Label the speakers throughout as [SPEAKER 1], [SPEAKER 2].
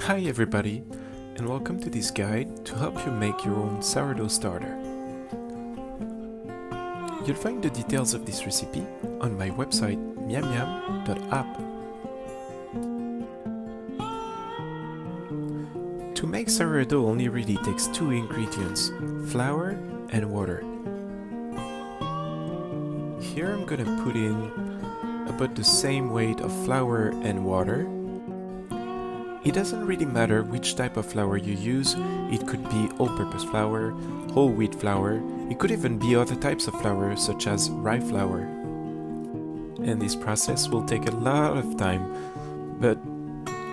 [SPEAKER 1] Hi everybody, and welcome to this guide to help you make your own sourdough starter. You'll find the details of this recipe on my website miammiam.app. To make sourdough only really takes two ingredients, flour and water. Here I'm gonna put in about the same weight of flour and water. It doesn't really matter which type of flour you use. It could be all-purpose flour, whole wheat flour, it could even be other types of flour such as rye flour. And this process will take a lot of time, but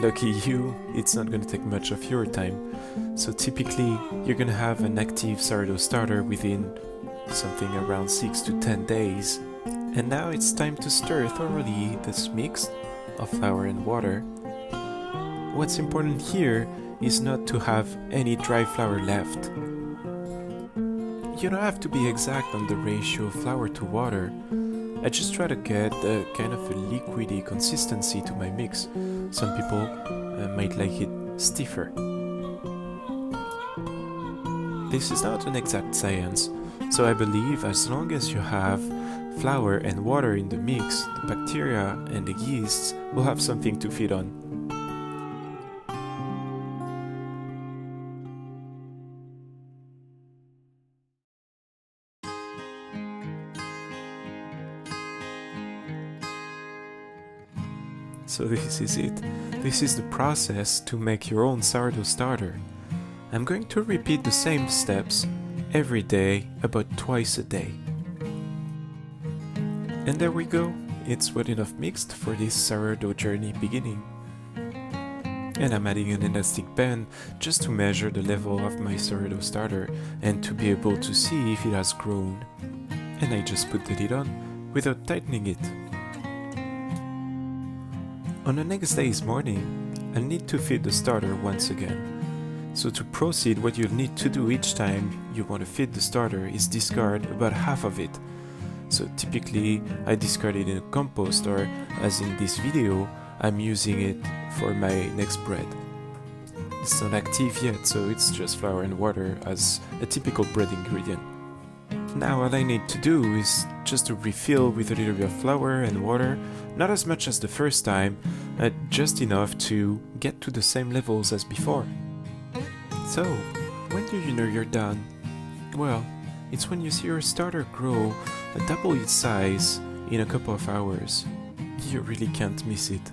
[SPEAKER 1] lucky you, it's not going to take much of your time. So typically you're going to have an active sourdough starter within something around 6 to 10 days. And now it's time to stir thoroughly this mix of flour and water. What's important here is not to have any dry flour left. You don't have to be exact on the ratio of flour to water. I just try to get a kind of a liquidy consistency to my mix. Some people might like it stiffer. This is not an exact science, so I believe as long as you have flour and water in the mix, the bacteria and the yeasts will have something to feed on. So this is it. This is the process to make your own sourdough starter. I'm going to repeat the same steps every day, about twice a day. And there we go. It's well enough mixed for this sourdough journey beginning. And I'm adding an elastic band just to measure the level of my sourdough starter and to be able to see if it has grown. And I just put the lid on without tightening it. On the next day's morning, I'll need to feed the starter once again. So to proceed, what you'll need to do each time you want to feed the starter is discard about half of it. So typically, I discard it in a compost, or as in this video, I'm using it for my next bread. It's not active yet, so it's just flour and water as a typical bread ingredient. Now all I need to do is just to refill with a little bit of flour and water, not as much as the first time, just enough to get to the same levels as before. So, when do you know you're done? Well, it's when you see your starter grow double its size in a couple of hours. You really can't miss it.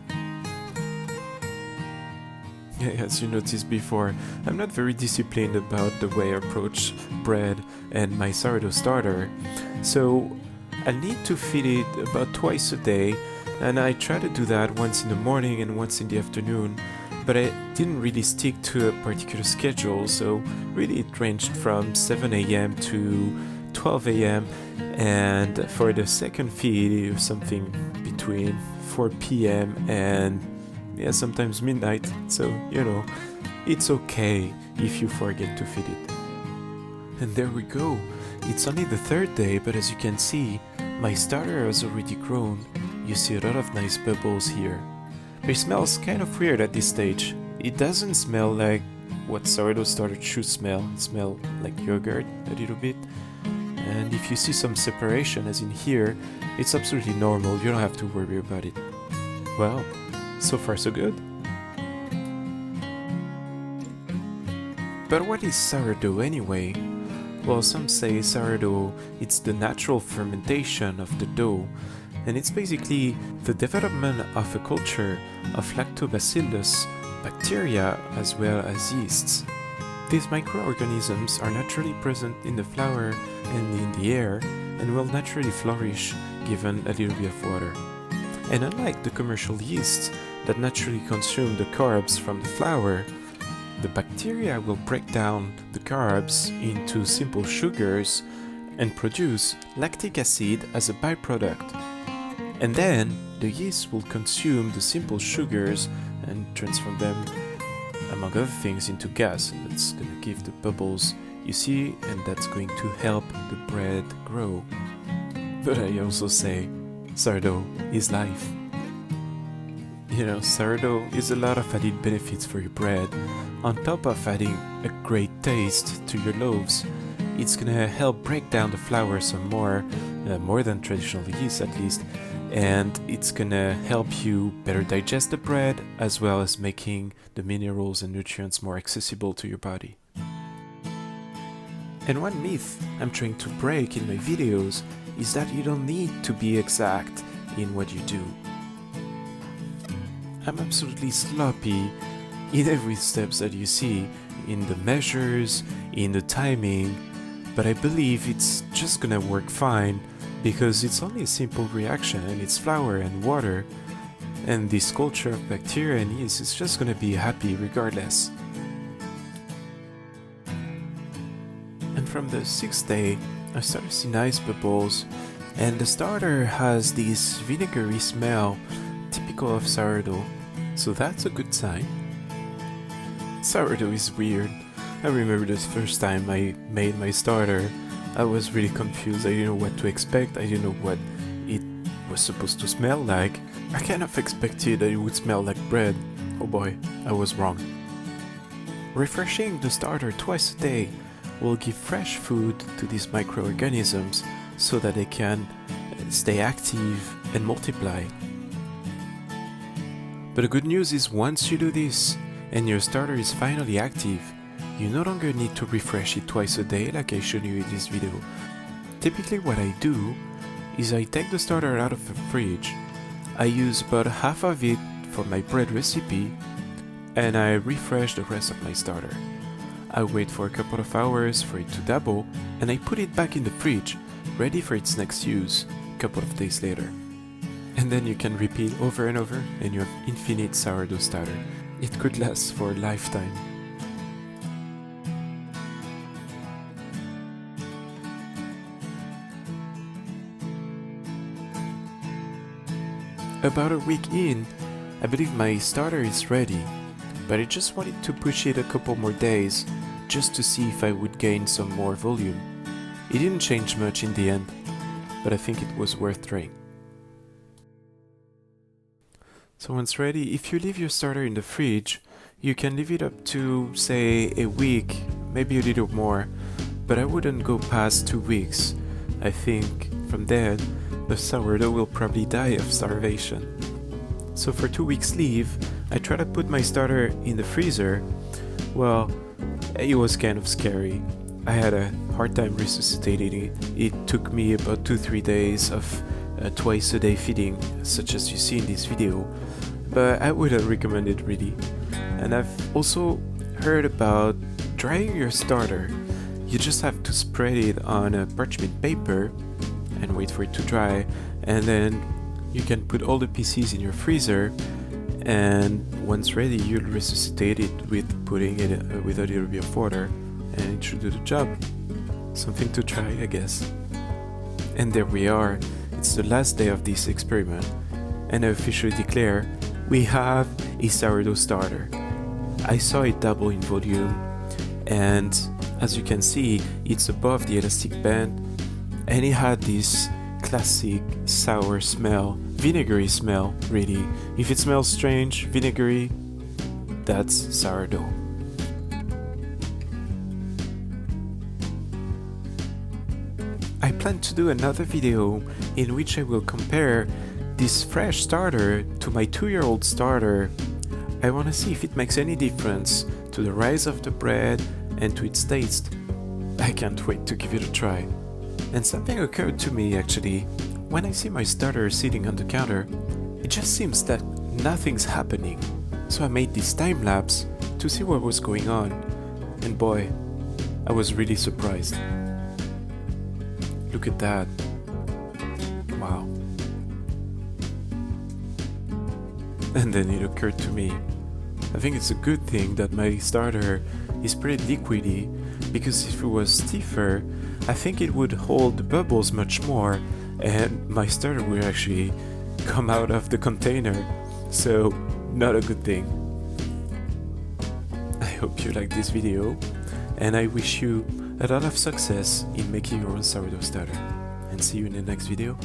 [SPEAKER 1] As you noticed before, I'm not very disciplined about the way I approach bread and my sourdough starter, so I need to feed it about twice a day, and I try to do that once in the morning and once in the afternoon, but I didn't really stick to a particular schedule, so really it ranged from 7 a.m. to 12 a.m. and for the second feed it was something between 4 p.m. and sometimes midnight, so you know, it's okay if you forget to feed it. And there we go, it's only the third day, but as you can see, my starter has already grown. You see a lot of nice bubbles here. It smells kind of weird at this stage. It doesn't smell like what sourdough starter should smell. It smells like yogurt a little bit. And if you see some separation as in here, it's absolutely normal, you don't have to worry about it. Well, so far so good. But what is sourdough anyway? Well, some say sourdough, it's the natural fermentation of the dough, and it's basically the development of a culture of lactobacillus, bacteria as well as yeasts. These microorganisms are naturally present in the flour and in the air and will naturally flourish given a little bit of water. And unlike the commercial yeasts that naturally consume the carbs from the flour, the bacteria will break down the carbs into simple sugars and produce lactic acid as a byproduct. And then the yeast will consume the simple sugars and transform them, among other things, into gas, and that's going to give the bubbles you see, and that's going to help the bread grow. But I also say sourdough is life. You know, sourdough is a lot of added benefits for your bread. On top of adding a great taste to your loaves, it's gonna help break down the flour some more than traditional yeast at least, and it's gonna help you better digest the bread as well as making the minerals and nutrients more accessible to your body. And one myth I'm trying to break in my videos is that you don't need to be exact in what you do. I'm absolutely sloppy in every steps that you see, in the measures, in the timing, but I believe it's just gonna work fine because it's only a simple reaction and it's flour and water, and this culture of bacteria and yeast is just gonna be happy regardless. And from the 6th day, I started to see nice bubbles, and the starter has this vinegary smell typical of sourdough, so that's a good sign. Sourdough is weird. I remember the first time I made my starter, I was really confused. I didn't know what to expect, I didn't know what it was supposed to smell like. I kind of expected that it would smell like bread. Oh boy, I was wrong. Refreshing the starter twice a day will give fresh food to these microorganisms so that they can stay active and multiply. But the good news is once you do this and your starter is finally active, you no longer need to refresh it twice a day like I showed you in this video. Typically what I do is I take the starter out of the fridge, I use about half of it for my bread recipe, and I refresh the rest of my starter. I wait for a couple of hours for it to double, and I put it back in the fridge, ready for its next use, a couple of days later. And then you can repeat over and over, and you have infinite sourdough starter. It could last for a lifetime. About a week in, I believe my starter is ready, but I just wanted to push it a couple more days just to see if I would gain some more volume. It didn't change much in the end, but I think it was worth trying. So once ready, if you leave your starter in the fridge, you can leave it up to, say, a week, maybe a little more, but I wouldn't go past 2 weeks. I think from then, the sourdough will probably die of starvation. So for 2 weeks leave, I try to put my starter in the freezer. Well, it was kind of scary. I had a hard time resuscitating it. It took me about 2-3 days of twice a day feeding, such as you see in this video, but I wouldn't recommend it really. And I've also heard about drying your starter. You just have to spread it on a parchment paper and wait for it to dry, and then you can put all the pieces in your freezer, and once ready you'll resuscitate it with putting it with a little bit of water, and it should do the job. Something to try, I guess. And there we are. It's the last day of this experiment, and I officially declare we have a sourdough starter. I saw it double in volume, and as you can see, it's above the elastic band, and it had this classic sour smell, vinegary smell, really. If it smells strange, vinegary, that's sourdough. I plan to do another video in which I will compare this fresh starter to my 2-year-old starter. I want to see if it makes any difference to the rise of the bread and to its taste. I can't wait to give it a try. And something occurred to me actually. When I see my starter sitting on the counter, it just seems that nothing's happening. So I made this time lapse to see what was going on. And boy, I was really surprised. Look at that. Wow. And then it occurred to me, I think it's a good thing that my starter is pretty liquidy, because if it was stiffer, I think it would hold the bubbles much more and my starter would actually come out of the container, so not a good thing. I hope you liked this video, and I wish you a lot of success in making your own sourdough starter, and see you in the next video.